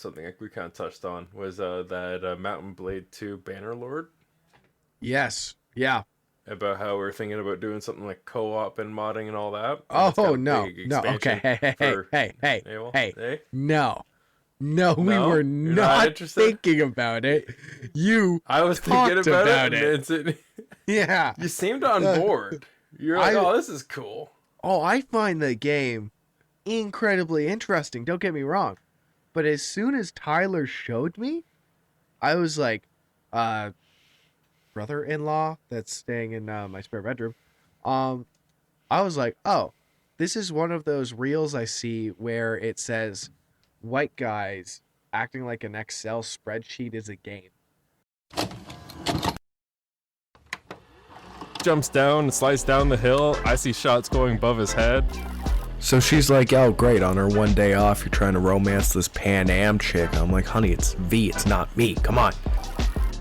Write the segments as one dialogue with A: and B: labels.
A: something like we kind of touched on was that Mountain Blade 2 Bannerlord,
B: Yes. Yeah.
A: about how we're thinking about doing something like co-op and modding and all that, and it's got
B: Oh
A: a
B: no.
A: big
B: No. Okay.
A: expansion
B: Hey.
A: for. Hey, well,
B: Hey.
A: hey,
B: No. No, we
A: no,
B: were
A: you're not
B: not
A: interested.
B: thinking about it. You
A: I was thinking
B: talked
A: about it,
B: about
A: and
B: it. Yeah.
A: you seemed on
B: Uh,
A: board. You're like,
B: I
A: oh, this is cool.
B: I find the game incredibly interesting. Don't get me wrong. But as soon as Tyler showed me, I was like, uh, brother-in-law that's staying in my spare bedroom. Um, I was like, oh, this is one of those reels I see where it says white guys acting like an Excel spreadsheet is a game.
C: Jumps down and slides down the hill. I see shots going above his head.
D: So she's like, oh, great, on her one day off, you're trying to romance this Pan Am chick. I'm like, honey, it's V, it's not me. Come on.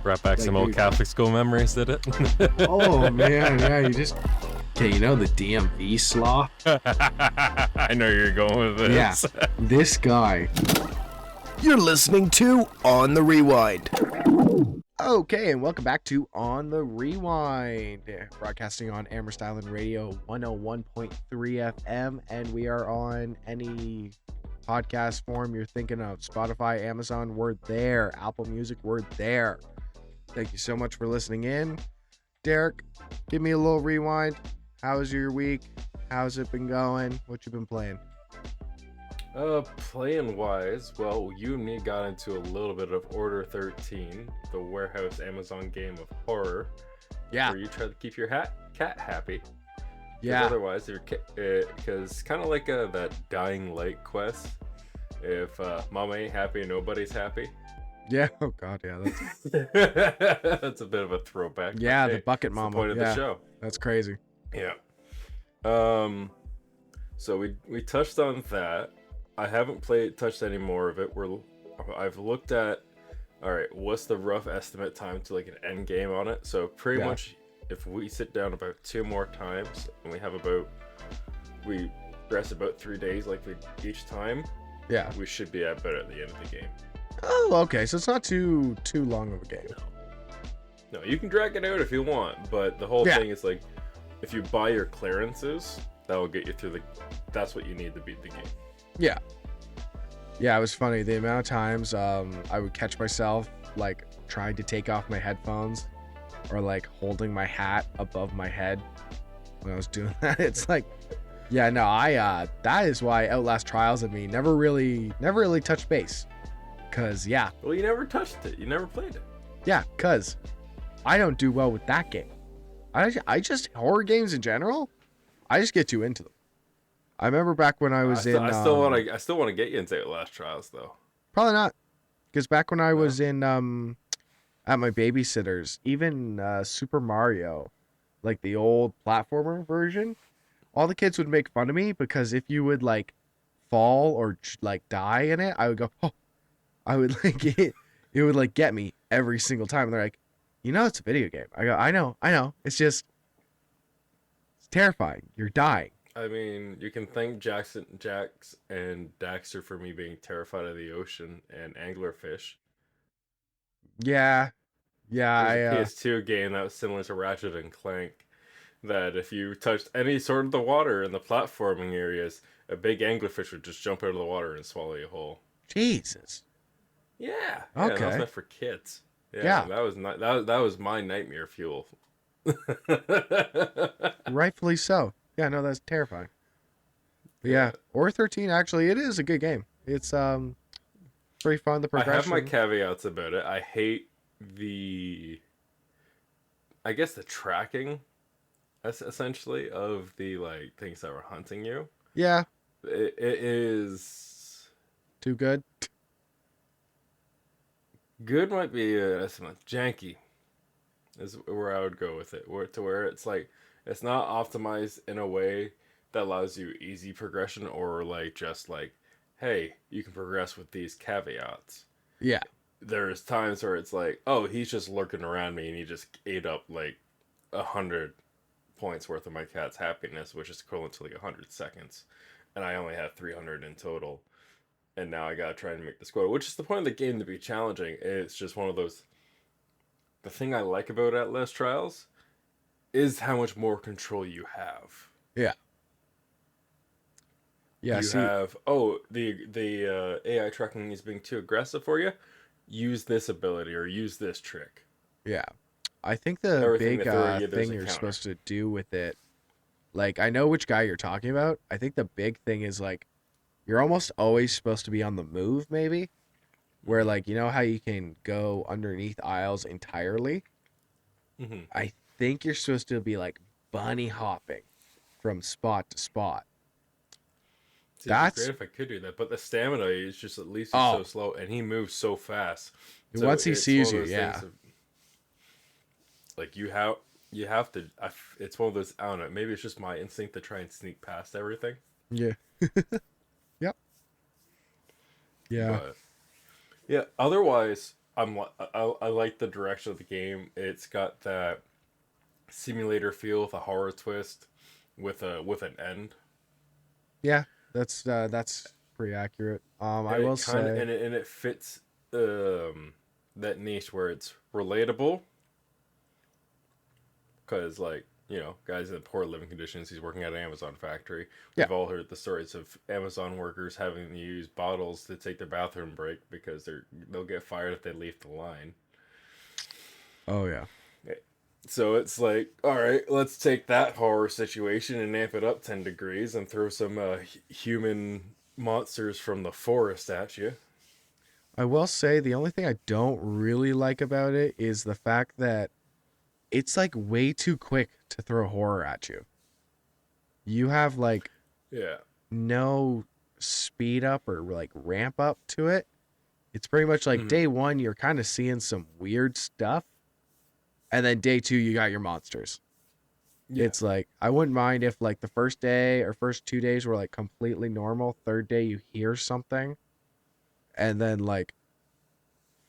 C: Brought back some old Catholic school memories, did it?
B: Oh, man, yeah, you just... Okay, you know the DMV slaw?
C: I know you're going with this.
B: Yeah, this guy.
D: You're listening to On the Rewind.
B: Okay, and welcome back to On the Rewind, broadcasting on Amherst Island Radio 101.3 FM, and we are on any podcast form you're thinking of. Spotify, Amazon, we're there. Apple Music, we're there. Thank you so much for listening in. Derek, give me a little rewind. How was your week? How's it been going? What you been playing?
A: Playing wise, well, you and me got into a little bit of Order 13, the warehouse Amazon game of horror.
B: Yeah.
A: Where you try to keep your cat happy.
B: Yeah.
A: Otherwise, because kind of like that Dying Light quest. If Mama ain't happy, nobody's happy.
B: Yeah. Oh God. Yeah. That's
A: That's a bit of a throwback.
B: yeah.
A: But,
B: The
A: hey,
B: bucket
A: it's
B: mama.
A: the point of the show.
B: That's crazy.
A: Yeah. So we touched on that. I haven't touched any more of it. I've looked at, all right, what's the rough estimate time to like an end game on it? So pretty much, if we sit down about 2 more times and we rest about 3 days like we each time.
B: Yeah.
A: We should be at the end of the game.
B: Oh, okay. So it's not too long of a game.
A: No, you can drag it out if you want, but the whole thing is like, if you buy your clearances, that will get you through that's what you need to beat the game.
B: Yeah. Yeah, it was funny. The amount of times I would catch myself like trying to take off my headphones or like holding my hat above my head when I was doing that. It's like, yeah, no, that is why Outlast Trials and me never really touched base. Cause yeah.
A: Well, you never touched it. You never played it.
B: Yeah, cause I don't do well with that game. I just horror games in general, I just get too into them. I remember back when I was
A: I still want to get you into Outlast Trials though.
B: Probably not, because back when I was in at my babysitter's, even Super Mario, like the old platformer version, all the kids would make fun of me because if you would like fall or like die in it, I would go, oh, I would like it would like get me every single time. And they're like, you know, it's a video game. I go, I know. It's just, it's terrifying. You're dying.
A: I mean, you can thank Jax and Daxter for me being terrified of the ocean and anglerfish.
B: Yeah.
A: There's a PS2 game that was similar to Ratchet and Clank, that if you touched any sort of the water in the platforming areas, a big anglerfish would just jump out of the water and swallow you whole.
B: Jesus.
A: Yeah.
B: Okay.
A: That was meant for kids.
B: Yeah.
A: That was my nightmare fuel.
B: Rightfully so. Yeah, no, that's terrifying. But yeah, Or 13 actually, it is a good game. It's pretty fun. The progression.
A: I have my caveats about it. I hate the tracking, essentially, of the like things that were hunting you.
B: Yeah.
A: It is
B: too good.
A: Good might be janky is where I would go with it. Where it's like, it's not optimized in a way that allows you easy progression, or like just like, hey, you can progress with these caveats.
B: Yeah.
A: There's times where it's like, oh, he's just lurking around me and he just ate up like 100 points worth of my cat's happiness, which is equivalent to like 100 seconds. And I only have 300 in total. and now I gotta try and make this quota, which is the point of the game, to be challenging. It's just one of those. The thing I like about Outlast Trials is how much more control you have.
B: Yeah. Yeah.
A: You have the AI tracking is being too aggressive for you. Use this ability or use this trick.
B: Yeah. I think the
A: Everything
B: big
A: they throw at you, there's
B: thing
A: a
B: you're
A: counter.
B: supposed to do with it, like, I know which guy you're talking about. I think the big thing is, like, you're almost always supposed to be on the move, maybe, where, like, you know how you can go underneath aisles entirely?
A: Mm-hmm.
B: I think you're supposed to be, like, bunny hopping from spot to spot.
A: See, it'd be great if I could do that, but the stamina is just at least he's so slow, and he moves so fast. So
B: once he
A: it's
B: sees
A: one
B: you,
A: of those
B: yeah.
A: things of, like, you have to. It's one of those. I don't know. Maybe it's just my instinct to try and sneak past everything.
B: Yeah. Yep. Yeah.
A: But yeah. Otherwise, I like the direction of the game. It's got that simulator feel with a horror twist, with an end.
B: Yeah. That's pretty accurate. I will say,
A: and it fits that niche where it's relatable. Because, like, you know, guys in poor living conditions, he's working at an Amazon factory. We've all heard the stories of Amazon workers having to use bottles to take their bathroom break because they'll get fired if they leave the line.
B: oh yeah.
A: So it's like, all right, let's take that horror situation and amp it up 10 degrees and throw some human monsters from the forest at you.
B: I will say the only thing I don't really like about it is the fact that it's like way too quick to throw horror at you. You have like no speed up or like ramp up to it. It's pretty much like day one, you're kind of seeing some weird stuff. And then day two, you got your monsters. Yeah. It's like, I wouldn't mind if like the first day or first 2 days were like completely normal. Third day, you hear something. And then like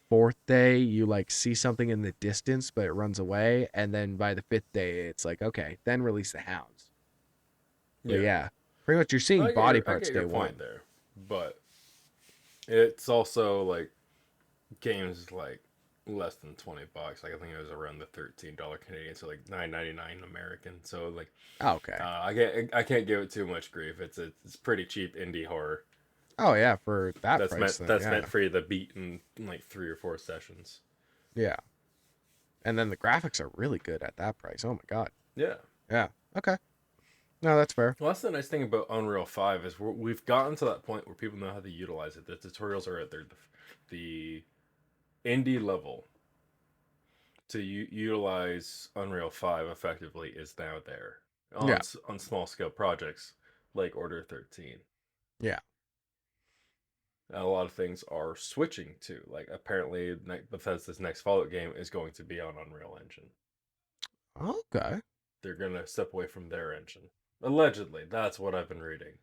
B: fourth day, you like see something in the distance, but it runs away. And then by the fifth day, it's like, okay, then release the hounds. But yeah, pretty much you're seeing body parts day one.
A: There, but it's also like games like less than $20. Like I think it was around the $13 Canadian, so like $9.99 American. So like,
B: okay,
A: I can't give it too much grief. It's pretty cheap indie horror.
B: Oh yeah, for that price.
A: That's meant for you to beat in like 3 or 4 sessions.
B: Yeah, and then the graphics are really good at that price. Oh my god.
A: Yeah.
B: Yeah. Okay. No, that's fair.
A: Well, that's the nice thing about Unreal 5 is we've gotten to that point where people know how to utilize it. The tutorials are at the indie level to utilize Unreal 5 effectively is now there on small scale projects like Order 13.
B: Yeah.
A: And a lot of things are switching to, like, apparently Bethesda's next Fallout game is going to be on Unreal Engine.
B: Okay.
A: They're going to step away from their engine. Allegedly, that's what I've been reading.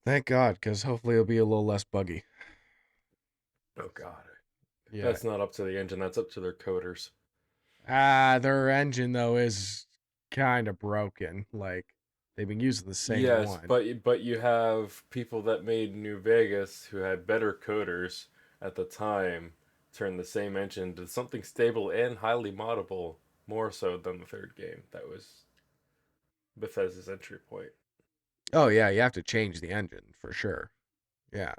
B: Thank God, because hopefully it'll be a little less buggy.
A: Oh God.
B: Yeah.
A: That's not up to the engine, that's up to their coders.
B: Their engine though is kind of broken. Like they've been using the same one.
A: Yes, but you have people that made New Vegas who had better coders at the time turn the same engine to something stable and highly moddable, more so than the third game. That was Bethesda's entry point.
B: Oh yeah, you have to change the engine for sure. Yeah.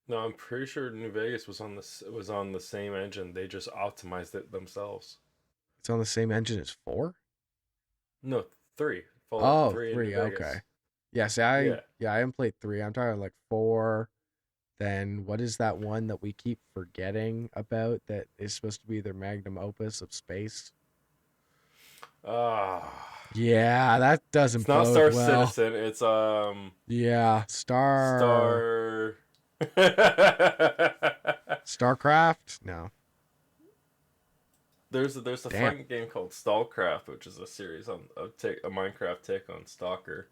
A: No, I'm pretty sure New Vegas was on the same engine. They just optimized it themselves.
B: It's on the same engine as 4?
A: No, 3. Fallout
B: 3.
A: 3
B: Okay. Yeah, see, I haven't played 3. I'm talking like 4. Then what is that one that we keep forgetting about that is supposed to be their magnum opus of space? Yeah, that doesn't
A: It's not
B: bode
A: Star
B: well.
A: Citizen, it's
B: Yeah, StarCraft? No.
A: There's a fun game called Stalcraft, which is a series on a Minecraft take on Stalker.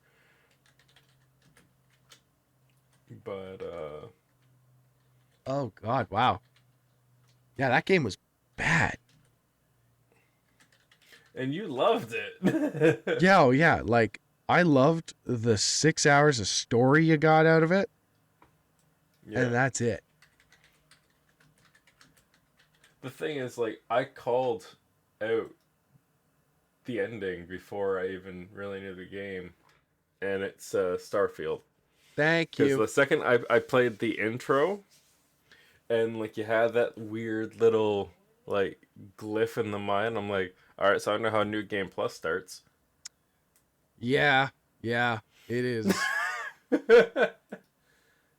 A: But
B: oh god, wow. Yeah, that game was bad.
A: And you loved it.
B: Yeah, like I loved the 6 hours of story you got out of it.
A: Yeah.
B: And that's it.
A: The thing is, like, I called out the ending before I even really knew the game, and it's Starfield.
B: Thank
A: Because
B: you.
A: the second I played the intro, and like you had that weird little like glyph in the mind, I'm like, all right, so I know how New Game Plus starts.
B: Yeah, it is.
A: It's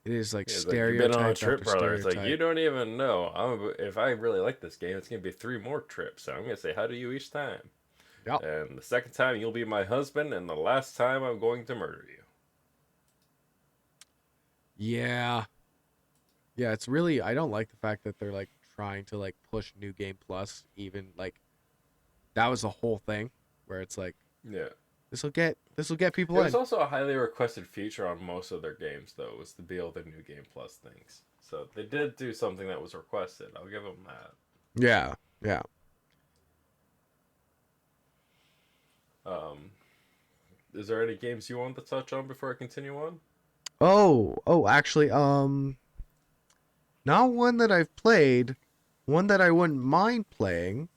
B: It is like
A: like you've been on a
B: stereotype
A: trip,
B: after
A: brother. It's like you
B: stereotype.
A: don't even know. If I really like this game, it's gonna be 3 more trips. So I'm gonna say hi to you each time.
B: Yep.
A: And the second time you'll be my husband, and the last time I'm going to murder you.
B: Yeah. Yeah, it's really I don't like the fact that they're like trying to like push New Game Plus even like that was the whole thing where it's like
A: Yeah.
B: this will get people
A: It
B: in.
A: was also a highly requested feature on most of their games, though, was to be able to New Game Plus things. So they did do something that was requested. I'll give them that.
B: Yeah. Yeah.
A: Um, is there any games you want to touch on before I continue on?
B: Actually, not one that I've played, one that I wouldn't mind playing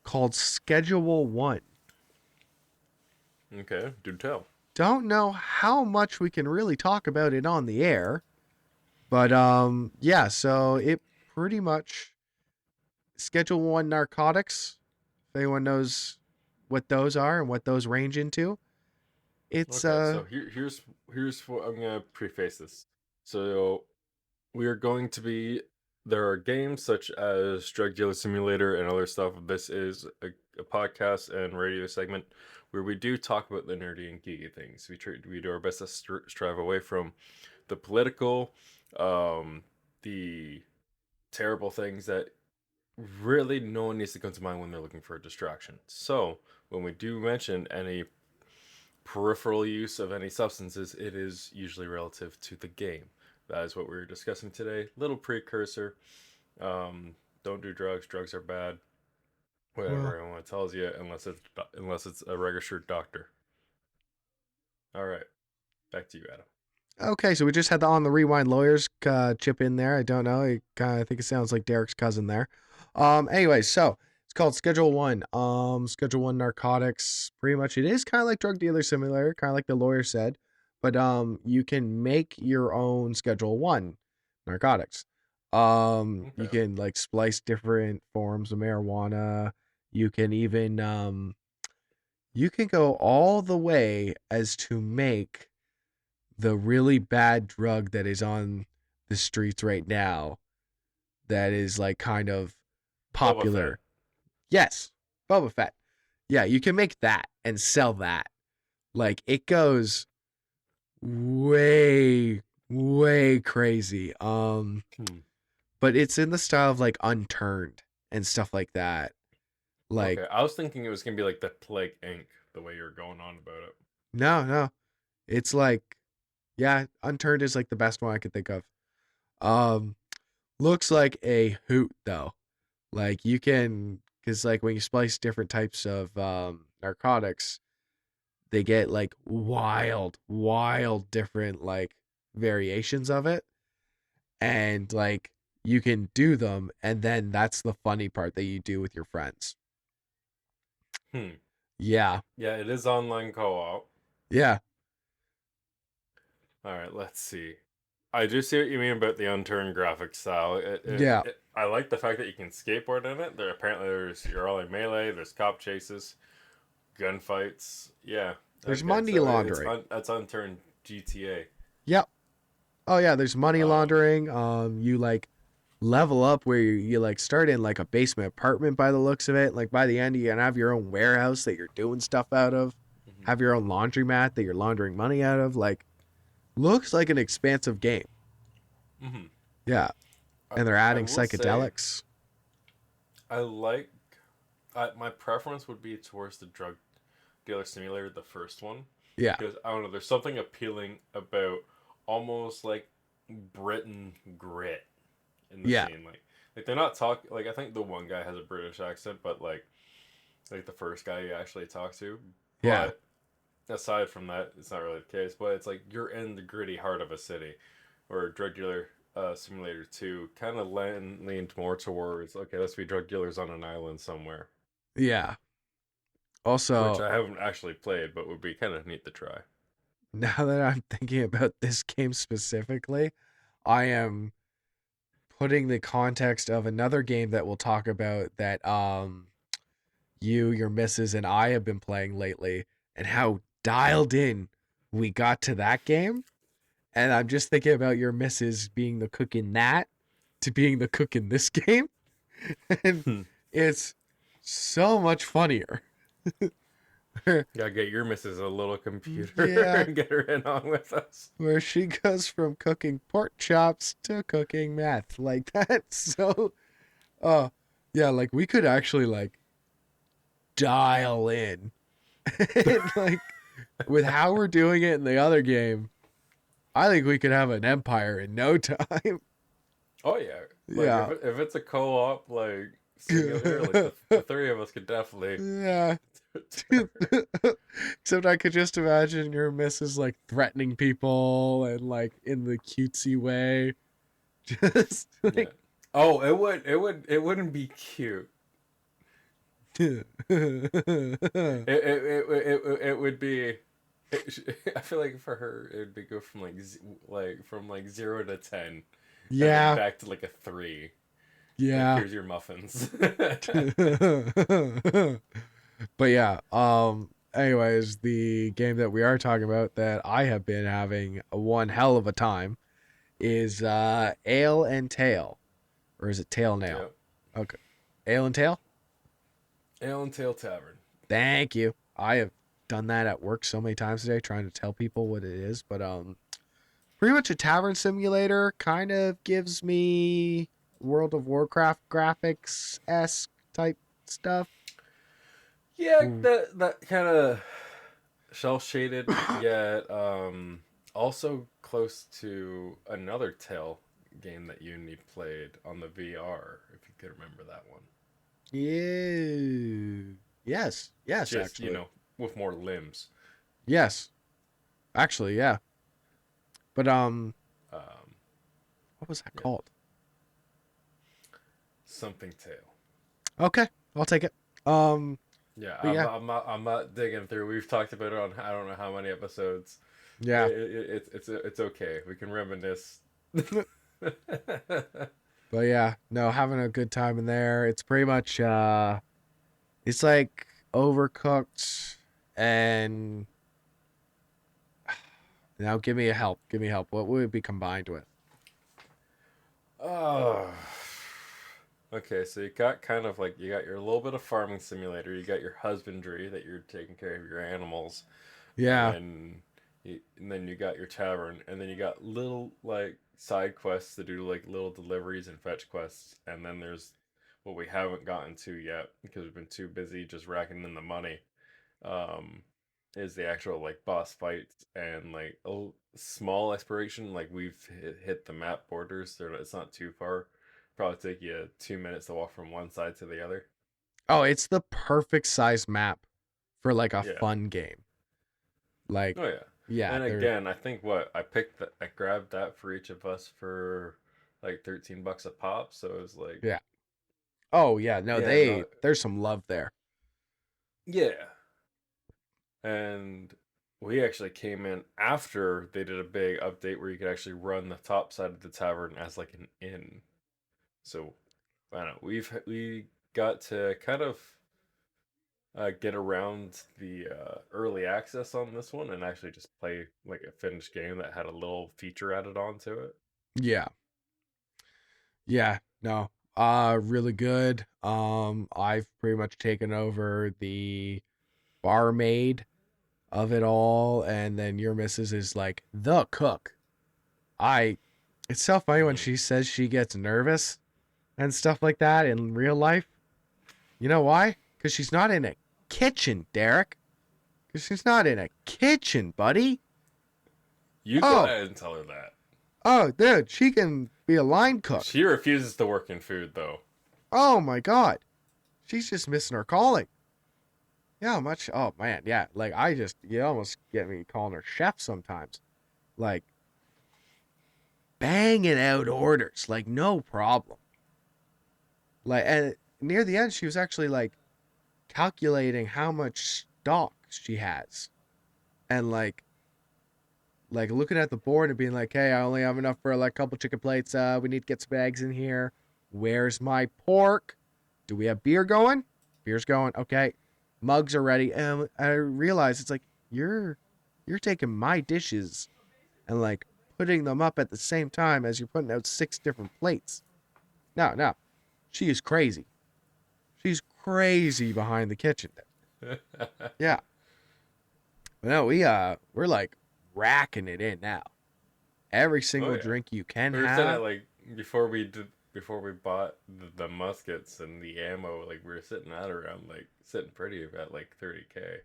B: called Schedule 1.
A: Okay, do tell.
B: Don't know how much we can really talk about it on the air, but yeah, so it pretty much Schedule 1 narcotics, if anyone knows what those are and what those range into. It's
A: Okay, so here's what I'm gonna preface this. So we are going to be there are games such as Drug Dealer Simulator and other stuff. This is a podcast and radio segment where we do talk about the nerdy and geeky things. We do our best to strive away from the political, the terrible things that really no one needs to come to mind when they're looking for a distraction. So when we do mention any peripheral use of any substances, it is usually relative to the game. That is what we're discussing today. Little precursor. Don't do drugs. Drugs are bad. Whatever everyone tells you, unless it's a registered doctor. All right, back to you, Adam.
B: okay. So we just had the on the rewind lawyers chip in there. I don't know. I think it sounds like Derek's cousin there. Anyway, so it's called Schedule 1. Schedule 1 narcotics. Pretty much, it is kind of like Drug Dealer Simulator, kind of like the lawyer said, but you can make your own Schedule 1 narcotics. You can like splice different forms of marijuana. You can even you can go all the way as to make the really bad drug that is on the streets right now that is like kind of popular. Yes, Boba Fett. Yeah, you can make that and sell that. Like it goes way crazy. But it's in the style of like Unturned and stuff like that. Like
A: Okay, I was thinking it was gonna be like the Plague Inc. The way you're going on about it.
B: no. It's like yeah, Unturned is like the best one I could think of. Looks like a hoot though. Like you can cuz like when you splice different types of narcotics, they get like wild different like variations of it. And like you can do them and then that's the funny part that you do with your friends. Yeah.
A: Yeah, it is online co-op.
B: Yeah.
A: All right, let's see. I do see what you mean about the unturned graphic style.
B: Yeah.
A: I like the fact that you can skateboard in it. You're all in melee. There's cop chases, gunfights. Yeah,
B: There's
A: okay,
B: money
A: so
B: laundering.
A: That's unturned GTA.
B: Yep. Oh yeah, there's money laundering. You like level up where you like start in like a basement apartment by the looks of it. Like by the end you can have your own warehouse that you're doing stuff out of. Have your own laundromat that you're laundering money out of. Like looks like an expansive game.
A: Mm-hmm.
B: Yeah. And they're adding
A: I will
B: psychedelics.
A: say, I like. My preference would be towards the Drug Dealer Simulator, the first one.
B: Yeah.
A: Because I don't know, there's something appealing about almost like Britain grit in the scene. Like they're not talking. Like I think the one guy has a British accent, but like the first guy you actually talk to.
B: Yeah.
A: But aside from that, it's not really the case. But it's like you're in the gritty heart of a city, or a drug dealer Simulator 2 kind of leaned more towards, okay, let's be drug dealers on an island somewhere,
B: Yeah.
A: which
B: Also,
A: I haven't actually played, but would be kind of neat to try.
B: now that I'm thinking about this game specifically, I am putting the context of another game that we'll talk about that you, your missus, and I have been playing lately, and how dialed in we got to that game. And I'm just thinking about your missus being the cook in that to being the cook in this game. And it's so much funnier.
A: Gotta get your missus a little computer
B: Yeah.
A: and get her in on with us.
B: Where she goes from cooking pork chops to cooking meth. Like that's so yeah, like we could actually like dial in. And, like with how we're doing it in the other game, I think we could have an empire in no time.
A: Oh yeah, like,
B: Yeah.
A: If it's a co-op like simulator, like the three of us could definitely.
B: Yeah. Except I could just imagine your missus like threatening people and like in the cutesy way. Just
A: Yeah.
B: like
A: Oh, it wouldn't be cute. It would be. I feel like for her it would be go from like 0 to 10. And
B: yeah.
A: then back to like a 3.
B: Yeah.
A: Like, here's your muffins.
B: But yeah, anyways, the game that we are talking about that I have been having one hell of a time is Ale and Tail. Or is it Tail Nail?
A: Yep.
B: Okay. Ale and Tail?
A: Ale and Tail Tavern.
B: Thank you. I have done that at work so many times today trying to tell people what it is, but pretty much a tavern simulator, kind of gives me World of Warcraft graphics-esque type stuff.
A: Yeah, that kind of shell shaded, yet also close to another Tail game that you and me played on the VR, if you could remember that one.
B: Yeah. Yes. Yes,
A: Just,
B: actually.
A: you know, with more limbs.
B: Yes. Actually, yeah. But what was that called?
A: Something Tail.
B: Okay, I'll take it.
A: Yeah,
B: But yeah.
A: I'm not digging through. We've talked about it on I don't know how many episodes.
B: Yeah.
A: It's okay. We can reminisce.
B: But yeah, no, having a good time in there. It's pretty much it's like Overcooked and now give me help. Give me help. What would it be combined with?
A: Oh. Okay, so you got kind of like you got your little bit of farming simulator, you got your husbandry that you're taking care of your animals.
B: Yeah.
A: And then you got your tavern, and then you got little like side quests to do like little deliveries and fetch quests, and then there's what we haven't gotten to yet because we've been too busy just racking in the money. Is the actual like boss fights and like a small exploration. Like we've hit the map borders, so it's not too far. Probably take you 2 minutes to walk from one side to the other.
B: Oh, it's the perfect size map for like a
A: Yeah.
B: fun game. Like,
A: Oh yeah.
B: yeah.
A: And again, I think I grabbed that for each of us for like $13 a pop. So it was like,
B: yeah. Oh yeah, no,
A: Yeah,
B: there's some love there.
A: yeah. And we actually came in after they did a big update where you could actually run the top side of the tavern as like an inn. So I don't know. We got to kind of get around the early access on this one and actually just play like a finished game that had a little feature added onto it.
B: Yeah. Yeah, no. Really good. I've pretty much taken over the barmaid of it all, and then your missus is like the cook. It's so funny when she says she gets nervous and stuff like that in real life. You know why? Because she's not in a kitchen, Derek. Because she's not in a kitchen, buddy.
A: You go ahead and tell her that.
B: Oh, dude, she can be a line cook.
A: She refuses to work in food, though.
B: Oh my god. She's just missing her calling. Yeah, much. Oh man, yeah. Like you almost get me calling her chef sometimes. Like, banging out orders, like no problem. Like, and near the end, she was actually like calculating how much stock she has, and like looking at the board and being like, "Hey, I only have enough for like a couple chicken plates. We need to get some eggs in here. Where's my pork? Do we have beer going? Beer's going. Okay, mugs are ready." And I realized it's like you're taking my dishes and like putting them up at the same time as you're putting out 6 different plates. No, she is crazy. She's crazy behind the kitchen. Yeah. But no, we're like racking it in now. Every single drink you can
A: We were
B: have.
A: sitting at like before we bought the muskets and the ammo, like we were sitting at around like sitting pretty at like 30K.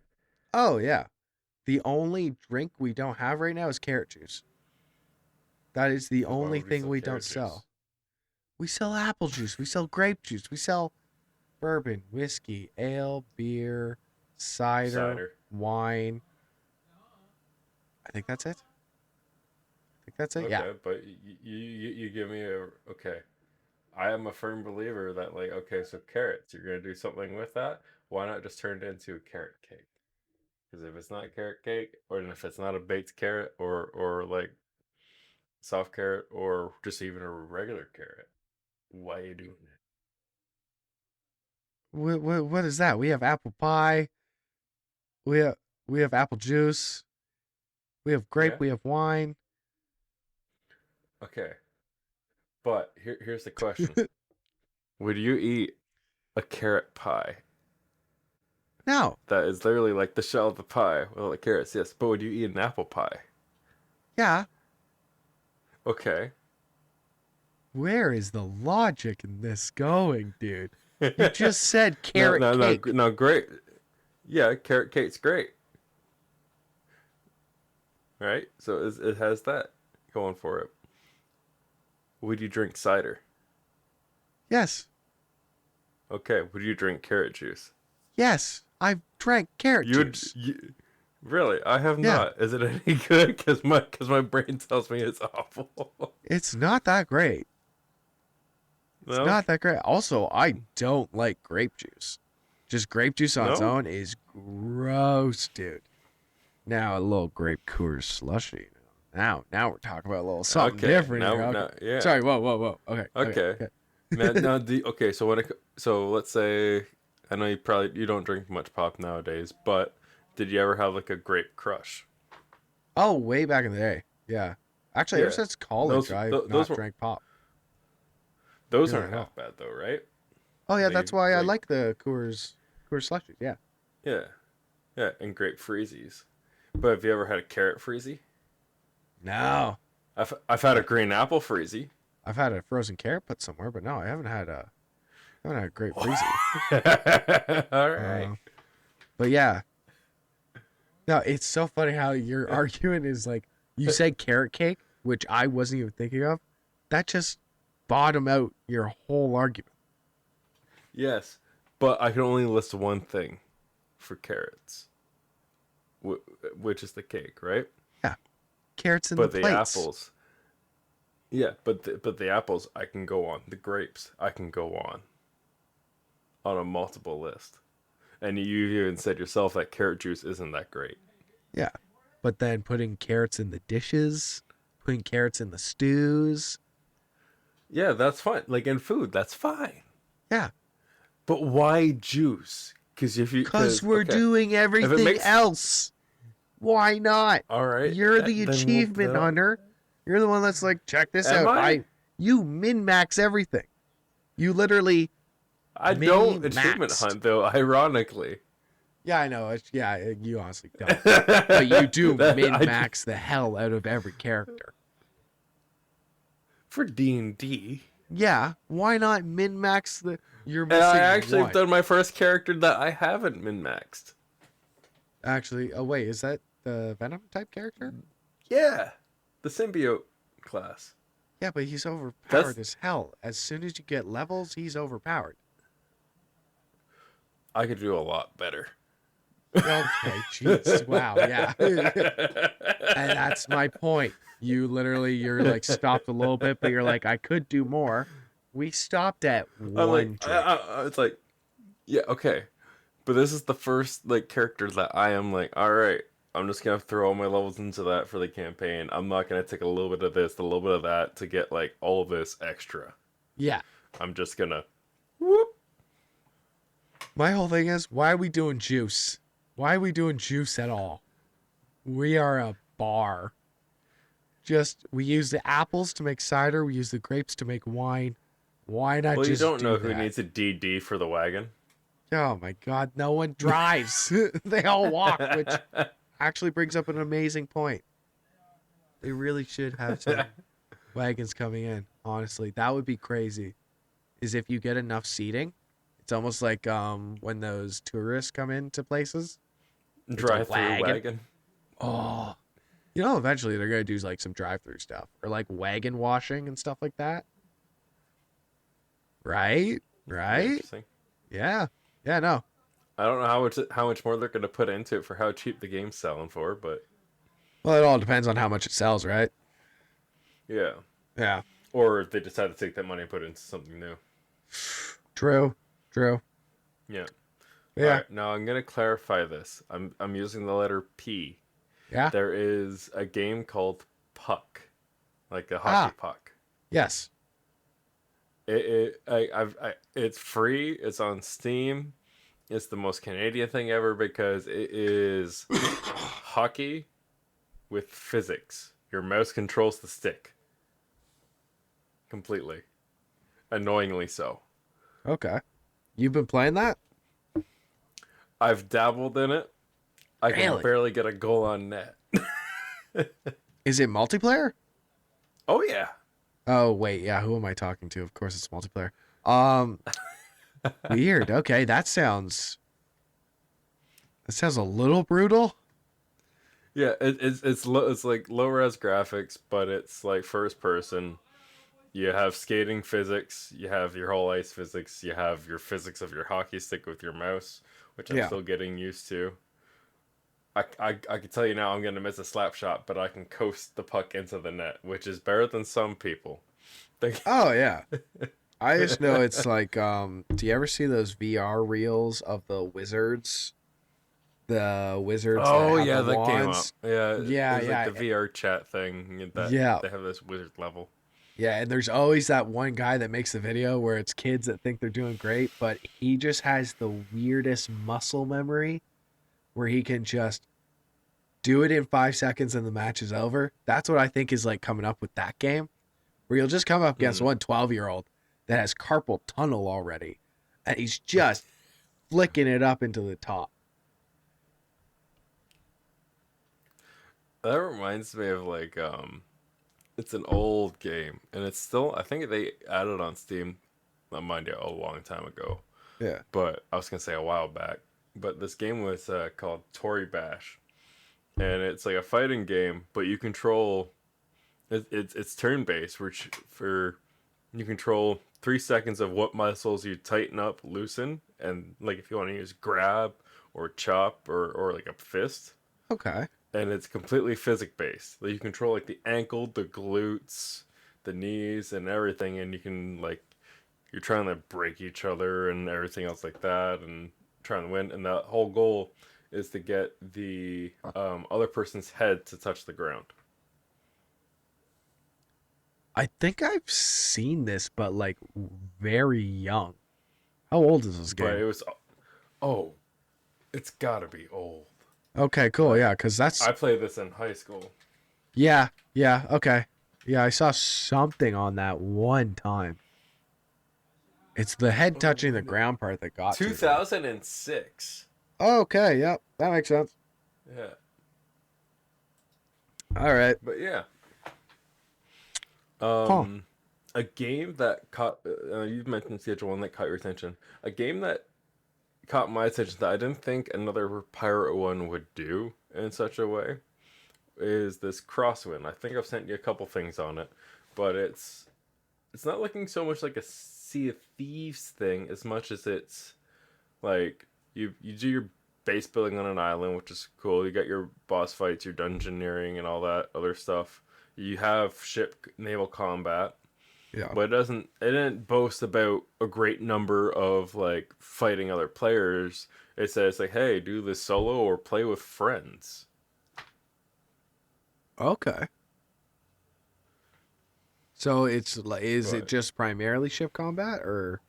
B: Oh yeah. The only drink we don't have right now is carrot juice. That is the
A: Why
B: only
A: would we
B: thing
A: sell
B: we
A: carrot
B: don't
A: juice?
B: sell. We sell apple juice. We sell grape juice. We sell bourbon, whiskey, ale, beer, cider. Wine. I think that's it.
A: Okay,
B: Yeah.
A: but you give me a okay. I am a firm believer that like okay, so carrots, you're gonna do something with that. Why not just turn it into a carrot cake? Because if it's not carrot cake, or if it's not a baked carrot, or like soft carrot, or just even a regular carrot, why are you doing it?
B: What is that? We have apple pie. We have apple juice. We have grape.
A: Yeah?
B: We have wine.
A: Okay, but here's the question: would you eat a carrot pie?
B: No.
A: That is literally like the shell of the pie with all the carrots. Yes, but would you eat an apple pie?
B: Yeah.
A: Okay.
B: Where is the logic in this going, dude? You just said carrot cake.
A: No, great. Yeah, carrot cake's great. Right? So it has that going for it. Would you drink cider?
B: Yes.
A: Okay. Would you drink carrot juice?
B: Yes. I've drank carrot juice.
A: Really? I have
B: Yeah.
A: not. Is it any good? Because my brain tells me it's awful.
B: It's not that great. It's
A: No?
B: not that great. Also, I don't like grape juice. Just grape juice on its
A: No?
B: own is gross, dude. Now a little grape Coors slushy. Now we're talking about a little something
A: Okay,
B: different
A: now-
B: here. Okay.
A: now- yeah.
B: Sorry. Whoa. Okay.
A: Okay. Okay, so let's say I know you don't drink much pop nowadays, but did you ever have like a grape crush?
B: Oh, way back in the day. Yeah. Actually, ever
A: Yeah.
B: since college,
A: Those-
B: I've
A: those
B: not
A: were-
B: drank pop.
A: Those
B: No,
A: aren't
B: no.
A: half bad though, right?
B: Oh yeah,
A: They-
B: that's why I
A: like-
B: like the Coors slushies. Yeah.
A: Yeah, and grape freezies. But have you ever had a carrot freezy?
B: No.
A: I've had a green apple freezy.
B: I've had a frozen carrot put somewhere, but no, I haven't had a grape freezy.
A: All right.
B: But yeah. No, it's so funny how your argument is like you said carrot cake, which I wasn't even thinking of. That just bottom out your whole argument.
A: Yes, but I can only list one thing for carrots, which is the cake, right?
B: Yeah. Carrots in
A: But
B: the
A: the
B: plates.
A: apples, yeah, but the apples I can go on. The grapes I can go on a multiple list. And you even said yourself that carrot juice isn't that great.
B: Yeah. But then putting carrots in the dishes, putting carrots in the stews.
A: Yeah, that's fine. Like in food, that's fine.
B: Yeah.
A: But why juice?
B: Because we're doing everything else. Why not?
A: All right.
B: You're the
A: then
B: achievement hunter. You're the one that's like, check this
A: Am
B: out.
A: I?
B: You min-max everything. You literally...
A: I don't achievement
B: min-maxed.
A: hunt though. Ironically.
B: Yeah, I know. Yeah, you honestly don't. But you do
A: That- I
B: min-max the hell out of every character.
A: For D&D.
B: Yeah, why not min-max the... You're
A: And
B: missing
A: I actually
B: one.
A: have done my first character that I haven't min-maxed.
B: Actually, oh wait, is that the Venom type character?
A: Yeah. The symbiote class.
B: Yeah, but he's overpowered
A: That's-
B: as hell. As soon as you get levels, he's overpowered.
A: I could do a lot better.
B: Okay, jeez, wow, yeah. And that's my point. You're like stopped a little bit, but you're like, I could do more. We stopped at
A: I'm like,
B: one drink.
A: it's like, yeah, okay, but this is the first like character that I am like, all right, I'm just gonna throw all my levels into that for the campaign. I'm not gonna take a little bit of this, a little bit of that to get like all of this extra.
B: Yeah.
A: I'm just gonna, whoop.
B: My whole thing is, why are we doing juice? Why are we doing juice at all? We are a bar. We use the apples to make cider. We use the grapes to make wine. Why not
A: Well, you
B: just
A: don't
B: do
A: know
B: that?
A: who needs a DD for the wagon.
B: Oh my God, no one drives. They all walk, which actually brings up an amazing point. They really should have some wagons coming in. Honestly, that would be crazy. Is if you get enough seating, it's almost like when those tourists come into places.
A: Drive-through wagon.
B: Oh, eventually they're gonna do like some drive-through stuff or like wagon washing and stuff like that. Right?
A: Interesting.
B: Yeah. Yeah. No.
A: I don't know how much more they're gonna put into it for how cheap the game's selling for, but
B: Well, it all depends on how much it sells, right?
A: yeah.
B: Yeah.
A: Or if they decide to take that money and put it into something new.
B: True.
A: Yeah.
B: Yeah.
A: All right, now I'm gonna clarify this. I'm using the letter P.
B: Yeah.
A: There is a game called Puck, like a hockey puck.
B: Yes.
A: It's free. It's on Steam. It's the most Canadian thing ever because it is hockey with physics. Your mouse controls the stick completely, annoyingly so.
B: Okay. You've been playing that?
A: I've dabbled in it. I can
B: Really?
A: barely get a goal on net.
B: Is it multiplayer?
A: Oh yeah.
B: Oh wait, yeah. Who am I talking to? Of course, it's multiplayer. Weird. Okay, that sounds a little brutal.
A: Yeah, it's like low res graphics, but it's like first person. You have skating physics, you have your whole ice physics, you have your physics of your hockey stick with your mouse, which I'm still getting used to. I can tell you now I'm gonna miss a slap shot, but I can coast the puck into the net, which is better than some people.
B: Oh yeah. I just know it's like do you ever see those VR reels of the wizards? The wizards
A: Oh
B: that have
A: yeah,
B: the
A: that came up.
B: wands?
A: Yeah,
B: Yeah,
A: it's
B: yeah.
A: like the VR chat thing that they have this wizard level.
B: Yeah, and there's always that one guy that makes the video where it's kids that think they're doing great, but he just has the weirdest muscle memory where he can just do it in 5 seconds and the match is over. That's what I think is like coming up with that game, where you'll just come up against one 12-year-old that has carpal tunnel already, and he's just flicking it up into the top.
A: That reminds me of like it's an old game, and it's still, I think they added on Steam, mind you, a long time ago.
B: Yeah.
A: But I was gonna say a while back. But this game was called Tory Bash, and it's like a fighting game, but you control. It's turn based, which for you control 3 seconds of what muscles you tighten up, loosen, and like if you want to use grab or chop or like a fist.
B: Okay.
A: And it's completely physics based. Like you control like the ankle, the glutes, the knees, and everything, and you can like you're trying to break each other and everything else like that, and trying to win. And the whole goal is to get the other person's head to touch the ground.
B: I think I've seen this, but like very young. How old is this game?
A: But it was, it's gotta be old.
B: Okay, cool. Yeah, because that's...
A: I played this in high school.
B: Yeah, okay. Yeah, I saw something on that one time. It's the head touching the ground part that got
A: 2006.
B: Oh, okay, yep. That makes sense.
A: Yeah.
B: All right.
A: But yeah. A game that caught... you mentioned Schedule 1 that caught your attention. A game that caught my attention that I didn't think another pirate one would do in such a way is this Crosswind. I think I've sent you a couple things on it, but it's not looking so much like a Sea of Thieves thing as much as it's like you do your base building on an island, which is cool. You got your boss fights, your dungeoneering, and all that other stuff. You have ship naval combat,
B: Yeah.
A: but it didn't boast about a great number of like fighting other players. It says like, hey, do this solo or play with friends.
B: Okay. So it's like, is it
A: But
B: just primarily ship combat or?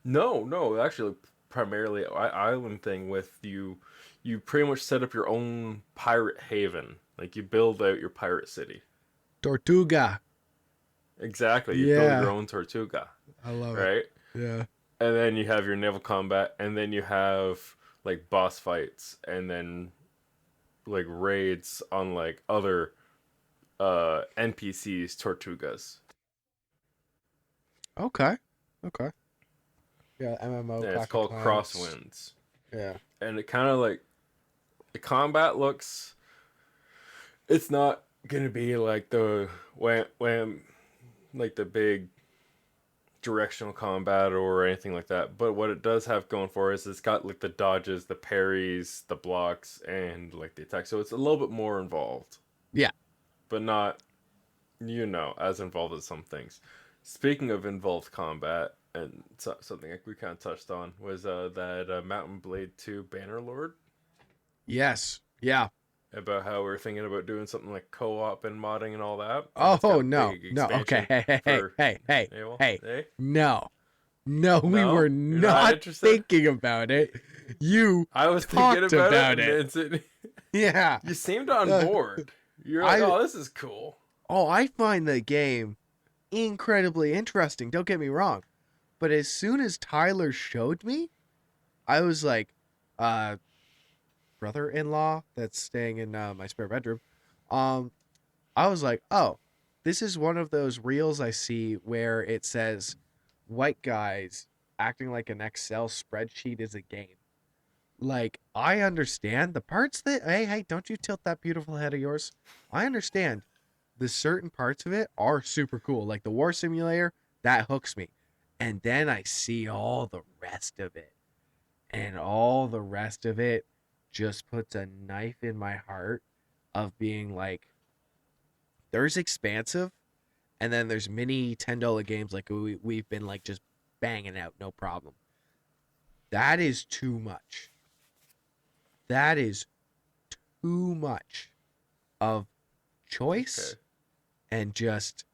A: no, actually, primarily island thing with you. You pretty much set up your own pirate haven. Like you build out your pirate city.
B: Tortuga.
A: Exactly. You build
B: Yeah.
A: your own Tortuga,
B: I love it.
A: right?
B: Yeah.
A: And then you have your naval combat, and then you have like boss fights, and then like raids on like other NPCs, Tortugas.
B: Okay. Okay. Yeah, MMO.
A: Yeah, it's
B: Clash of
A: called
B: Clans.
A: Crosswinds.
B: Yeah.
A: And it kind of like the combat looks. It's not gonna be like the wham, like the big directional combat or anything like that. But what it does have going for it is it's got like the dodges, the parries, the blocks, and like the attack. So it's a little bit more involved.
B: Yeah.
A: But not, as involved as some things. Speaking of involved combat, and something like we kind of touched on was that Mountain Blade 2 Bannerlord.
B: Yes. Yeah.
A: About how we're thinking about doing something like co-op and modding and all that.
B: Oh
A: And
B: no. No. Okay. Hey. No. No, we
A: No?
B: were
A: You're not
B: not
A: interested?
B: thinking about it. You
A: I was
B: talked
A: thinking about
B: about
A: it.
B: it.
A: And Vincent,
B: Yeah.
A: you seemed on board. You're like, oh, this is cool.
B: Oh, I find the game incredibly interesting. Don't get me wrong. But as soon as Tyler showed me, I was like, brother-in-law that's staying in my spare bedroom. I was like, oh, this is one of those reels I see where it says white guys acting like an Excel spreadsheet is a game. Like, I understand the parts that, hey, don't you tilt that beautiful head of yours. I understand the certain parts of it are super cool. Like the war simulator, that hooks me. And then I see all the rest of it. And all the rest of it just puts a knife in my heart of being like, there's expansive, and then there's mini $10 games like we've been like just banging out, no problem. That is too much. That is too much of choice and just,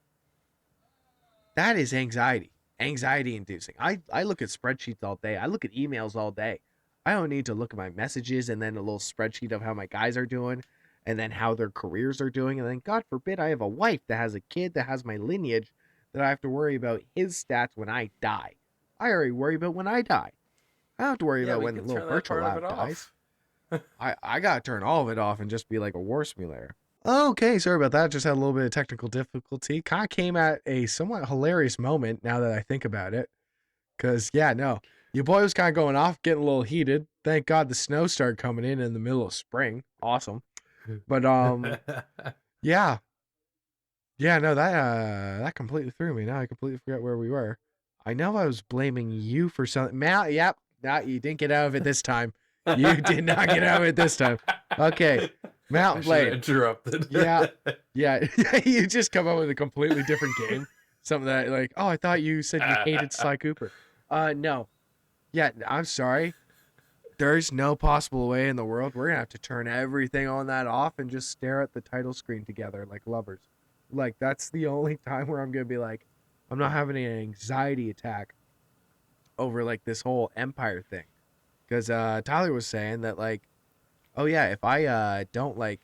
B: that is anxiety inducing. I look at spreadsheets all day. I look at emails all day. I don't need to look at my messages and then a little spreadsheet of how my guys are doing and then how their careers are doing. And then God forbid I have a wife that has a kid that has my lineage that I have to worry about his stats when I die. I already worry about when I die. I don't have to worry about when the little virtual lab dies. I gotta turn all of it off and just be like a war simulator. Okay, sorry about that. Just had a little bit of technical difficulty. Kind of came at a somewhat hilarious moment now that I think about it. Because, yeah, no. Your boy was kind of going off, getting a little heated. Thank God the snow started coming in the middle of spring. Awesome. But, yeah. Yeah, no, that completely threw me. Now I completely forgot where we were. I know I was blaming you for something. Matt, yep. No, you didn't get out of it this time. You did not get out of it this time. Okay. Mountain Blade.
A: Interrupted.
B: Yeah. You just come up with a completely different game. Something that like, oh, I thought you said you hated Sly Cooper. No. Yeah, I'm sorry. There's no possible way in the world. We're gonna have to turn everything on that off and just stare at the title screen together like lovers. Like that's the only time where I'm gonna be like, I'm not having an anxiety attack over like this whole Empire thing. Because Tyler was saying that like, oh yeah, if I don't like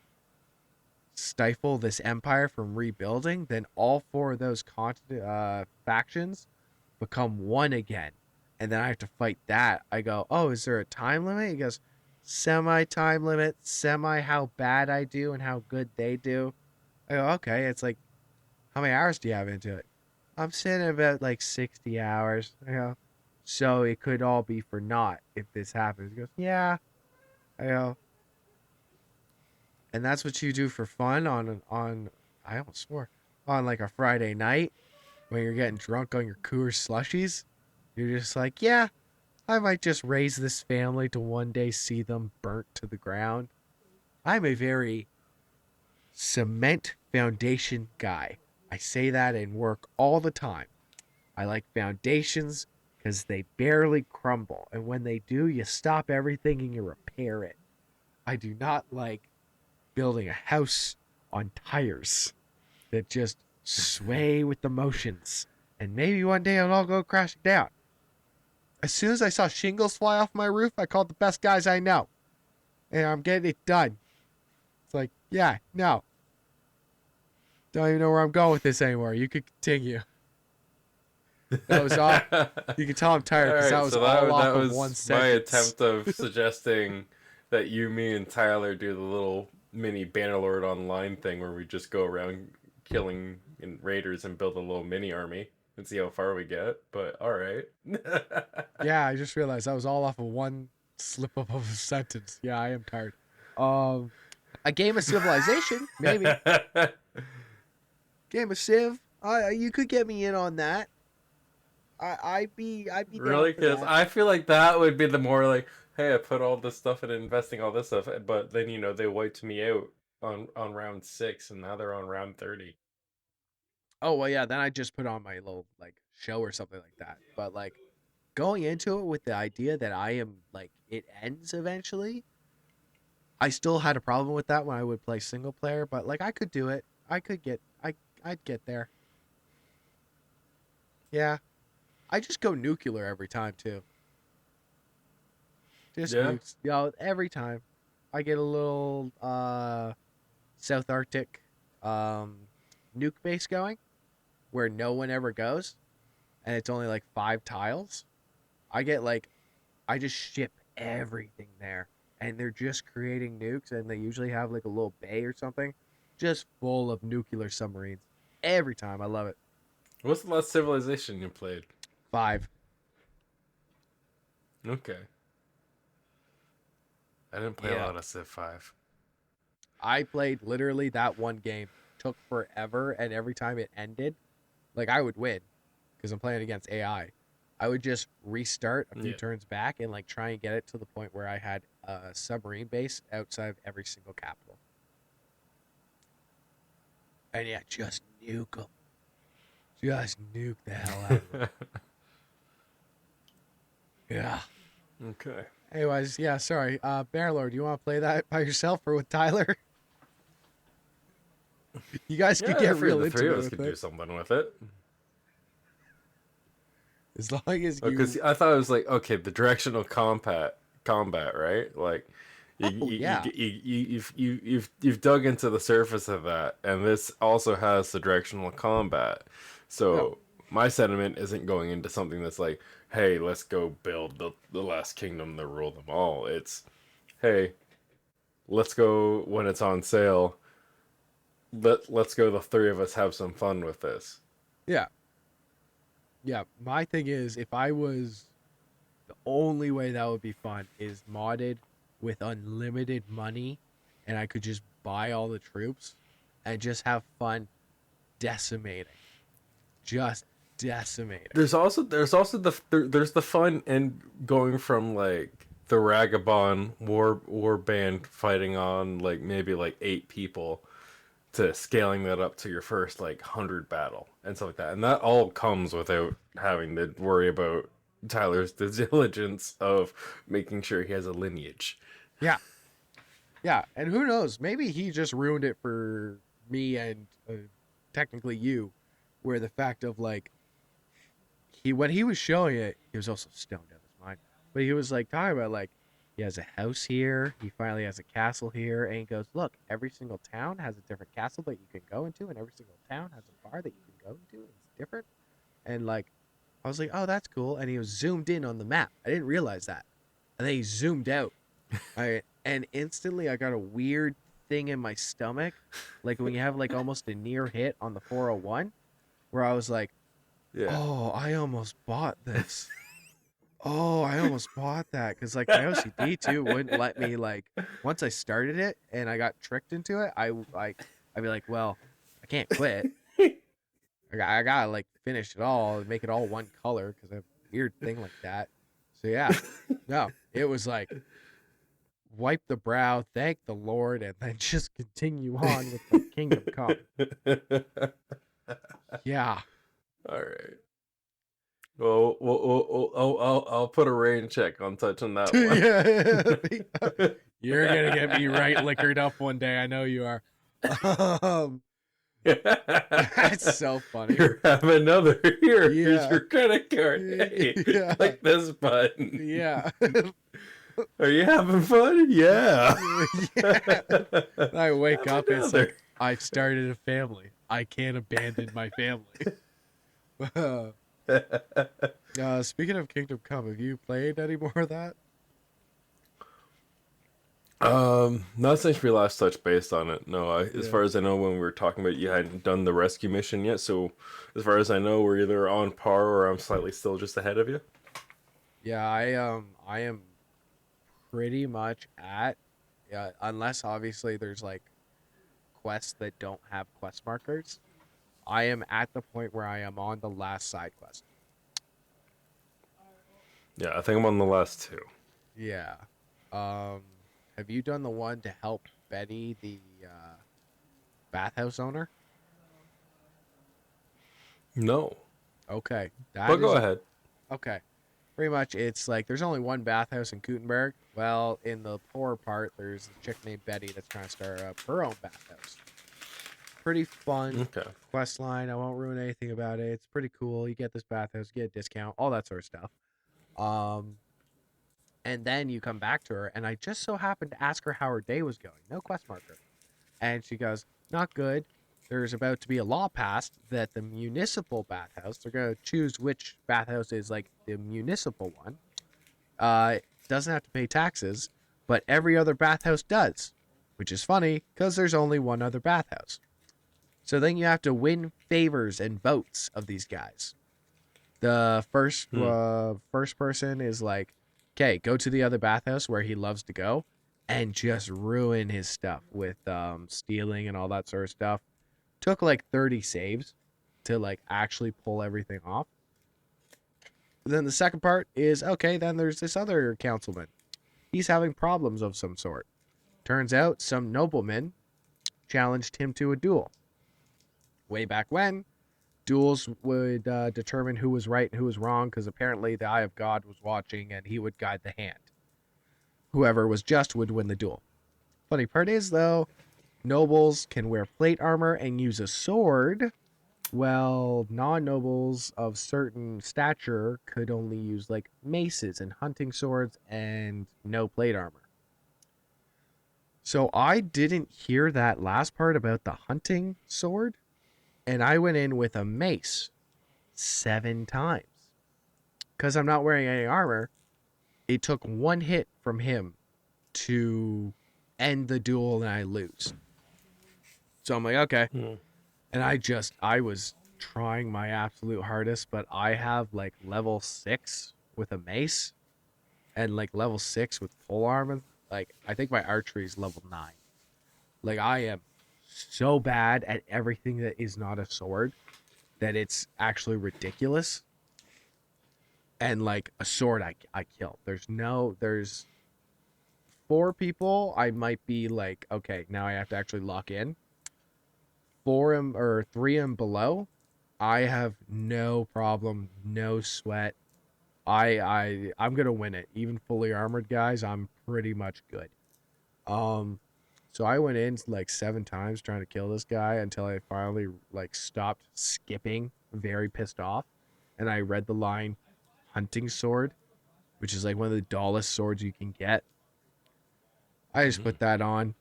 B: stifle this empire from rebuilding, then all four of those factions become one again, and then I have to fight that. I go, oh, is there a time limit? He goes, semi time limit, semi how bad I do and how good they do. I go, okay. It's like, how many hours do you have into it? I'm sitting at about like 60 hours. I go, so it could all be for naught if this happens. He goes, yeah. I go, and that's what you do for fun on I almost swore, on like a Friday night when you're getting drunk on your Coors slushies. You're just like, yeah, I might just raise this family to one day see them burnt to the ground. I'm a very cement foundation guy. I say that in work all the time. I like foundations because they barely crumble. And when they do, you stop everything and you repair it. I do not like building a house on tires that just sway with the motions. And maybe one day it'll all go crashing down. As soon as I saw shingles fly off my roof, I called the best guys I know. And I'm getting it done. It's like, yeah, no. Don't even know where I'm going with this anymore. You could continue. That was all. You can tell I'm tired because that was all off of one sentence.
A: My attempt of suggesting that you, me, and Tyler do the little mini Bannerlord online thing where we just go around killing raiders and build a little mini army and see how far we get. But all right.
B: Yeah, I just realized that was all off of one slip up of a sentence. Yeah, I am tired. A game of Civilization, maybe. Game of Civ. You could get me in on that. I'd be
A: really, because I feel like that would be the more like, hey, I put all this stuff in investing all this stuff, but then they wiped me out on round 6, and now they're on round 30.
B: Oh well, yeah. Then I just put on my little like show or something like that. But like going into it with the idea that I am like it ends eventually. I still had a problem with that when I would play single player, but like I could do it. I'd get there. Yeah. I just go nuclear every time too. Just nukes. Every time. I get a little South Arctic nuke base going where no one ever goes and it's only like 5 tiles. I just ship everything there and they're just creating nukes and they usually have like a little bay or something just full of nuclear submarines. Every time. I love it.
A: What's the last Civilization you played?
B: 5.
A: Okay. I didn't play a lot of Civ 5.
B: I played literally that one game. Took forever, and every time it ended, like I would win because I'm playing against AI. I would just restart a few turns back and like try and get it to the point where I had a submarine base outside of every single capital. And yeah, just nuke them. Just nuke the hell out of them. Yeah.
A: Okay.
B: Anyways, yeah, sorry. Bannerlord, do you want to play that by yourself or with Tyler? You guys could get real into it.
A: The three of us could do something with it.
B: As long as you...
A: Because I thought it was like, okay, the directional combat, right? Like, you've dug into the surface of that, and this also has the directional combat. So my sentiment isn't going into something that's like, hey, let's go build the last kingdom that rule them all. It's, hey, let's go when it's on sale. Let's go, the three of us have some fun with this.
B: Yeah. Yeah, my thing is, if I was... The only way that would be fun is modded with unlimited money, and I could just buy all the troops and just have fun decimating. Just decimating.
A: There's also the fun in going from like the Ragabond war band fighting on like maybe like 8 people to scaling that up to your first like 100 battle and stuff like that, and that all comes without having to worry about Tyler's diligence of making sure he has a lineage.
B: Yeah, and who knows? Maybe he just ruined it for me and technically you, where the fact of like when he was showing it, he was also stoned out of his mind. But he was like talking about like he has a house here, he finally has a castle here, and he goes, look, every single town has a different castle that you can go into, and every single town has a bar that you can go into, and it's different. And like I was like, oh, that's cool. And he was zoomed in on the map. I didn't realize that. And then he zoomed out. And instantly I got a weird thing in my stomach, like when you have like almost a near hit on the 401, where I was like, oh, I almost bought this. Oh, I almost bought that, because like my OCD too wouldn't let me, like once I started it and I got tricked into it, I'd be like, well, I can't quit. I gotta like finish it all and make it all one color because I have a weird thing like that. So yeah, no, it was like wipe the brow, thank the Lord, and then just continue on with the Kingdom Come. Yeah.
A: All right. Well, I'll put a rain check on touching that one.
B: Yeah. You're gonna get me right liquored up one day. I know you are. That's so funny.
A: Here, have another. Here,
B: Yeah.
A: here's your credit card. Hey,
B: Yeah.
A: click this button.
B: Yeah.
A: Are you having fun? Yeah.
B: Yeah. I wake
A: Have
B: up, it's
A: another.
B: like, I've started a family. I can't abandon my family. Speaking of Kingdom Come, have you played any more of that?
A: Not since we last touched base on it. No, as
B: Yeah.
A: far as I know, when we were talking about, you hadn't done the rescue mission yet. So, as far as I know, we're either on par or I'm slightly still just ahead of you.
B: Yeah, I am pretty much at, yeah, unless obviously there's like quests that don't have quest markers. I am at the point where I am on the last side quest.
A: Yeah, I think I'm on the last two.
B: Yeah. Have you done the one to help Betty, the bathhouse owner?
A: No,
B: Okay.
A: but go ahead.
B: Okay. Pretty much it's like there's only one bathhouse in Gutenberg. Well, in the poor part, there's a chick named Betty that's trying to start up her own bathhouse. Pretty fun
A: Okay.
B: quest line. I won't ruin anything about it. It's pretty cool. You get this bathhouse, you get a discount, all that sort of stuff. And then you come back to her, and I just so happened to ask her how her day was going. No quest marker. And she goes, not good. There's about to be a law passed that the municipal bathhouse, they're going to choose which bathhouse is like the municipal one, doesn't have to pay taxes, but every other bathhouse does, which is funny because there's only one other bathhouse. So then you have to win favors and votes of these guys. The first person is like, okay, go to the other bathhouse where he loves to go and just ruin his stuff with stealing and all that sort of stuff. Took like 30 saves to like actually pull everything off. Then the second part is, okay, then there's this other councilman. He's having problems of some sort. Turns out some nobleman challenged him to a duel. Way back when, duels would determine who was right and who was wrong, because apparently the eye of God was watching and he would guide the hand. Whoever was just would win the duel. Funny part is, though, nobles can wear plate armor and use a sword, while non-nobles of certain stature could only use like maces and hunting swords and no plate armor. So I didn't hear that last part about the hunting sword, and I went in with a mace 7 times. Because I'm not wearing any armor, it took one hit from him to end the duel and I lose. So I'm like, okay. And I was trying my absolute hardest, but I have like level 6 with a mace and like level 6 with full armor. Like, I think my archery is level 9. Like, I am so bad at everything that is not a sword that it's actually ridiculous. And like a sword I kill. There's 4 people I might be like, okay, now I have to actually lock in. 3 and below, I have no problem, no sweat. I'm gonna win it. Even fully armored guys, I'm pretty much good. So I went in like 7 times trying to kill this guy until I finally like stopped skipping, very pissed off, and I read the line hunting sword, which is like one of the dullest swords you can get. I just put that on,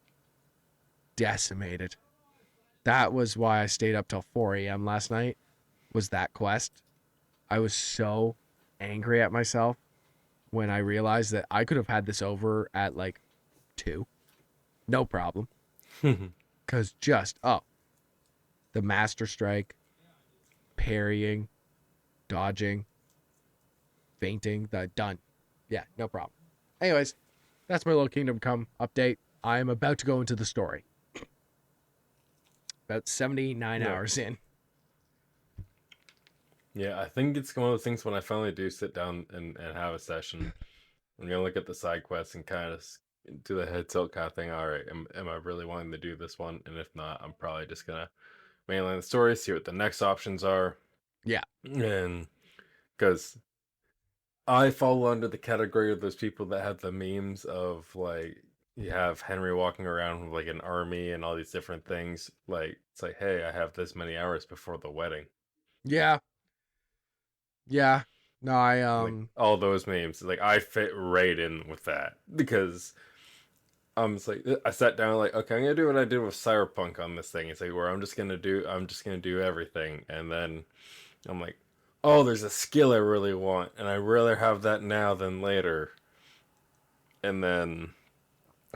B: decimated. That was why I stayed up till 4 a.m. last night, was that quest. I was so angry at myself when I realized that I could have had this over at like 2. No problem. Because the master strike, parrying, dodging, fainting, done. Yeah, no problem. Anyways, that's my little Kingdom Come update. I am about to go into the story. About 79 hours in.
A: Yeah, I think it's one of those things when I finally do sit down and have a session, I'm gonna look at the side quests and kind of do the head tilt kind of thing. All right, am I really wanting to do this one? And if not, I'm probably just gonna mainline the story, see what the next options are.
B: Yeah.
A: And because I fall under the category of those people that have the memes of like you have Henry walking around with like an army and all these different things. Like it's like, hey, I have this many hours before the wedding.
B: Yeah. Yeah. No, I
A: Like all those memes. Like I fit right in with that because it's like I sat down like, okay, I'm gonna do what I did with Cyberpunk on this thing. It's like where I'm just gonna do everything, and then I'm like, oh, there's a skill I really want, and I'd rather have that now than later. And then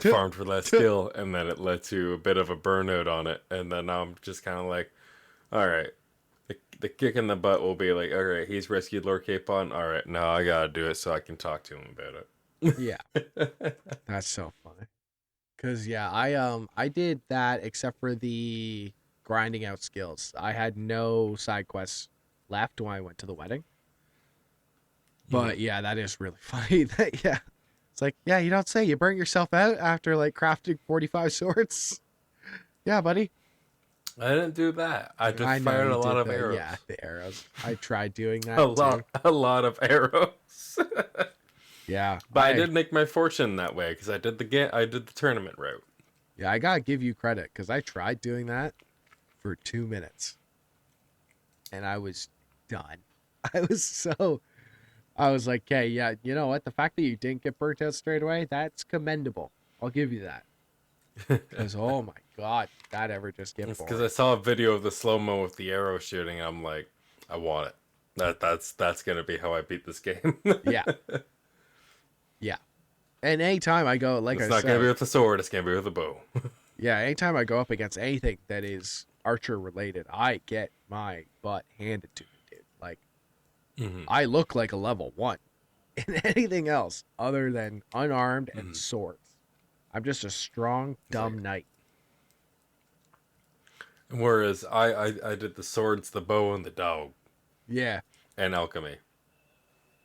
A: farmed for that skill, and then it led to a bit of a burnout on it, and then I'm just kind of like, all right, the kick in the butt will be like, all right, he's rescued Lord Capon. All right, now I gotta do it so I can talk to him about it.
B: yeah. That's so funny. Cause yeah, I did that except for the grinding out skills. I had no side quests left when I went to the wedding. But yeah, that is really funny. Yeah. It's like, yeah, you don't say. You burnt yourself out after like crafting 45 swords. Yeah, buddy.
A: I didn't do that. I just
B: I know
A: fired
B: you
A: a lot
B: did
A: of
B: the,
A: arrows.
B: Yeah, the arrows. I tried doing that
A: a lot of arrows.
B: Yeah,
A: But I did make my fortune that way because I did the tournament route.
B: Yeah, I gotta give you credit because I tried doing that for 2 minutes, and I was done. I was like, okay, yeah, you know what? The fact that you didn't get burnt out straight away, that's commendable. I'll give you that. Because oh my god, did that ever just get boring?
A: Because I saw a video of the slow-mo with the arrow shooting, and I'm like, I want it. That's gonna be how I beat this game.
B: Yeah. Yeah. And anytime I go, like
A: it's
B: I
A: not
B: said,
A: gonna be with the sword, it's gonna be with the bow.
B: yeah, anytime I go up against anything that is archer related, I get my butt handed to me, dude. Like, I look like a level 1 in anything else other than unarmed and swords. I'm just a strong, dumb knight.
A: Whereas I did the swords, the bow, and the dog.
B: Yeah.
A: And alchemy.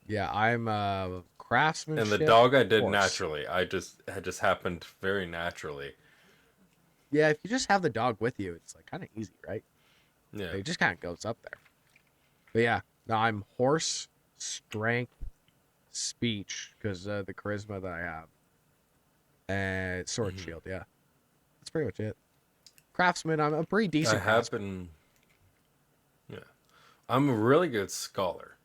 B: Yeah, I'm a craftsman.
A: And the dog I did naturally. It just happened very naturally.
B: Yeah, if you just have the dog with you, it's like kind of easy, right?
A: Yeah.
B: It just kind of goes up there. But yeah, no, I'm horse, strength, speech, because the charisma that I have. And sword shield, yeah. That's pretty much it. Craftsman, I'm a pretty decent craftsman.
A: Yeah. I'm a really good scholar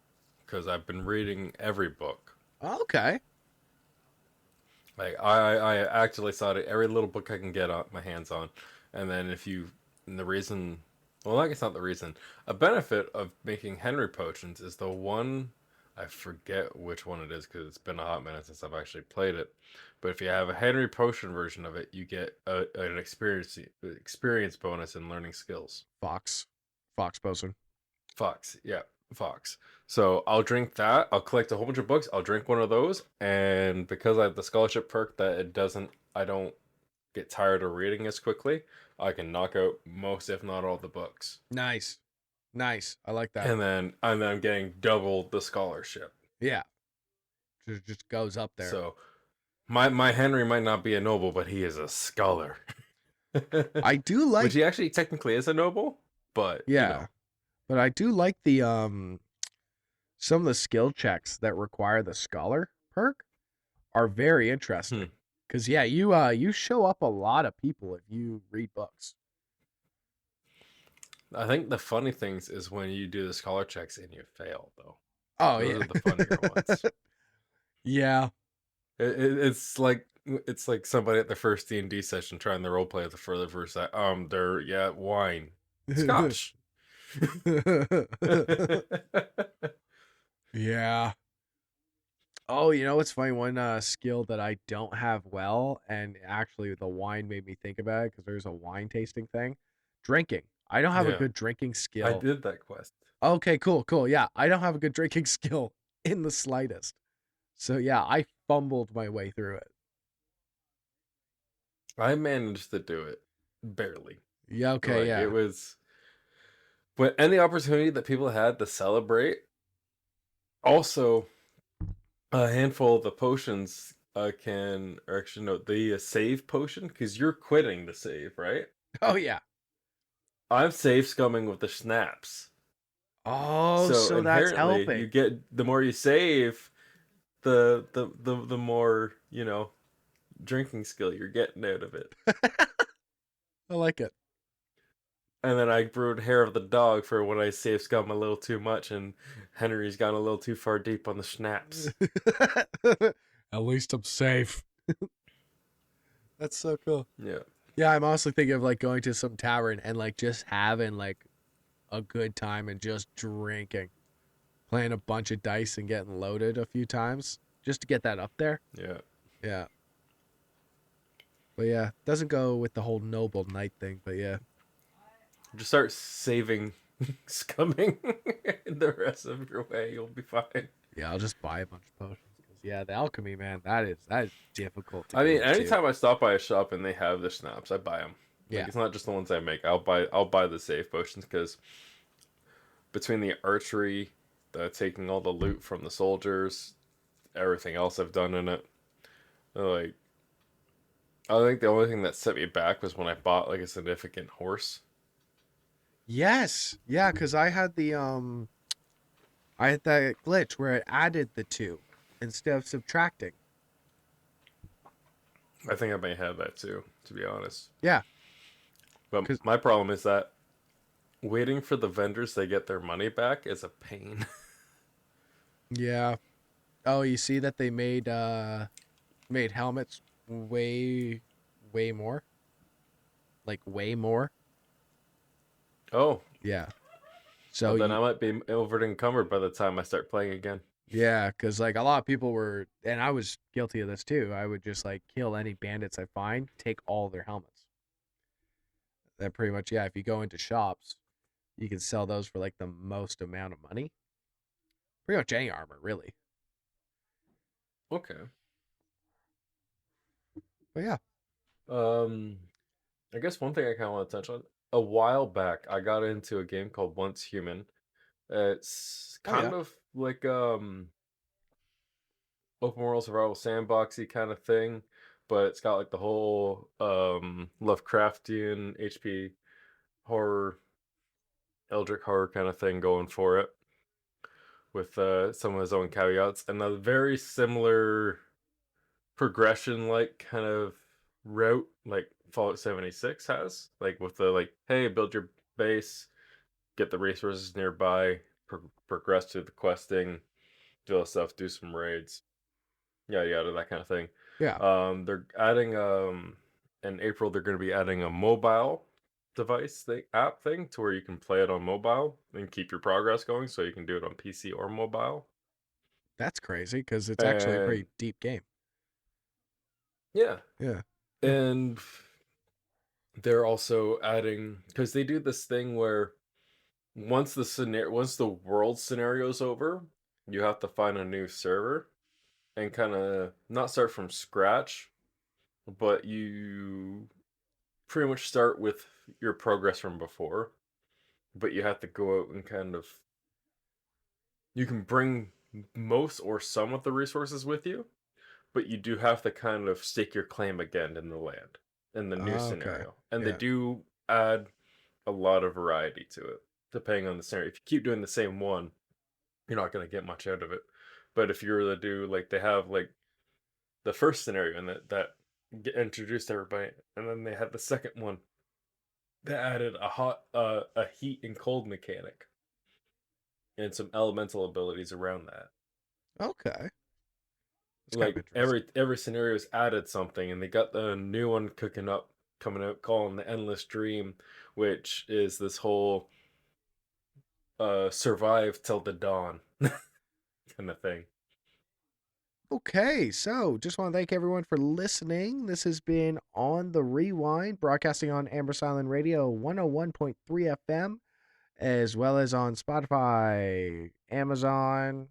A: because I've been reading every book.
B: Okay.
A: Like I actually saw every little book I can get my hands on, and then I guess not the reason. A benefit of making Henry potions is the one, I forget which one it is because it's been a hot minute since I've actually played it. But if you have a Henry potion version of it, you get an experience bonus in learning skills.
B: Fox potion.
A: Fox, yeah, Fox. So I'll drink that. I'll collect a whole bunch of books. I'll drink one of those, and because I have the scholarship perk that I don't get tired of reading as quickly, I can knock out most, if not all, the books.
B: Nice. I like that.
A: And then I'm getting double the scholarship.
B: Yeah. Just goes up there.
A: So my Henry might not be a noble, but he is a scholar.
B: I do like,
A: which he actually technically is a noble, but
B: yeah.
A: You know.
B: But I do like the some of the skill checks that require the scholar perk are very interesting. Because yeah, you show up a lot of people if you read books.
A: I think the funny things is when you do the scholar checks and you fail, though.
B: Oh,
A: Those
B: yeah.
A: are the funnier ones.
B: Yeah.
A: It's like somebody at the first D&D session trying to roleplay for the first time. Wine. Scotch.
B: Yeah. Oh, you know what's funny? One skill that I don't have well, and actually the wine made me think about it because there's a wine tasting thing. Drinking. I don't have a good drinking skill.
A: I did that quest.
B: Okay, cool. Yeah, I don't have a good drinking skill in the slightest. So yeah, I fumbled my way through it.
A: I managed to do it barely.
B: Yeah, okay, yeah.
A: It was But any opportunity that people had to celebrate, also a handful of the potions the save potion, because you're quitting the save, right?
B: Oh yeah.
A: I'm save scumming with the snaps.
B: Oh,
A: So
B: so that's
A: inherently, you
B: helping.
A: get the more you save, the more drinking skill you're getting out of it.
B: I like it.
A: And then I brewed hair of the dog for when I save scum a little too much, and Henry's gone a little too far deep on the schnapps.
B: At least I'm safe. That's so cool.
A: Yeah.
B: Yeah, I'm honestly thinking of like going to some tavern and like just having like a good time and just drinking, playing a bunch of dice and getting loaded a few times just to get that up there.
A: Yeah.
B: Yeah. But yeah, doesn't go with the whole noble knight thing, but yeah.
A: Just start saving scumming the rest of your way. You'll be fine.
B: Yeah, I'll just buy a bunch of potions. Yeah, the alchemy, man, that is difficult to
A: I mean,
B: get into.
A: anytime I stop by a shop and they have the schnapps, I buy them.
B: Yeah.
A: It's not just the ones I make. I'll buy the save potions, because between the archery, the taking all the loot from the soldiers, everything else I've done in it, like, I think the only thing that set me back was when I bought like a significant horse.
B: Yes. Yeah, because I had that glitch where it added the two instead of subtracting.
A: I think I may have that too, to be honest.
B: Yeah.
A: But my problem is that waiting for the vendors to get their money back is a pain.
B: Yeah. Oh, you see that they made helmets way more? Like way more?
A: Oh.
B: Yeah. So
A: well, then I might be over encumbered by the time I start playing again.
B: yeah, because like a lot of people were, and I was guilty of this too. I would just like kill any bandits I find, take all their helmets. Then pretty much, yeah, if you go into shops, you can sell those for like the most amount of money. Pretty much any armor, really.
A: Okay.
B: But yeah.
A: I guess one thing I kind of want to touch on. A while back, I got into a game called Once Human. It's kind of like open world survival sandboxy kind of thing, but it's got like the whole Lovecraftian HP horror, eldritch horror kind of thing going for it, with some of his own caveats, and a very similar progression like kind of route like Fallout 76 has, like with the like, hey, build your base, get the resources nearby, progress through the questing, do all stuff, do some raids, yada yada, that kind of thing.
B: Yeah.
A: They're adding in April they're going to be adding a mobile device app thing to where you can play it on mobile and keep your progress going, so you can do it on PC or mobile.
B: That's crazy because it's actually a pretty deep game.
A: Yeah.
B: Yeah.
A: And they're also adding, because they do this thing where once the world scenario's over, you have to find a new server and kind of not start from scratch, but you pretty much start with your progress from before, but you have to go out and kind of, you can bring most or some of the resources with you, but you do have to kind of stake your claim again in the land in the new scenario. And they do add a lot of variety to it, depending on the scenario. If you keep doing the same one, you're not going to get much out of it. But if you were to do, like, they have like the first scenario and that introduced everybody, and then they had the second one that added a heat and cold mechanic and some elemental abilities around that.
B: Okay.
A: Like every scenario's added something, and they got the new one coming out, calling the Endless Dream, which is this whole survive till the dawn kind of thing.
B: Okay, so just want to thank everyone for listening. This has been On the Rewind, broadcasting on Amherst Island Radio 101.3 FM, as well as on Spotify, Amazon,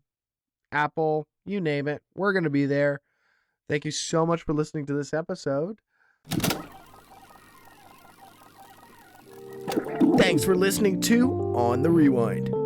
B: Apple, you name it. We're going to be there. Thank you so much for listening to this episode.
D: Thanks for listening to On the Rewind.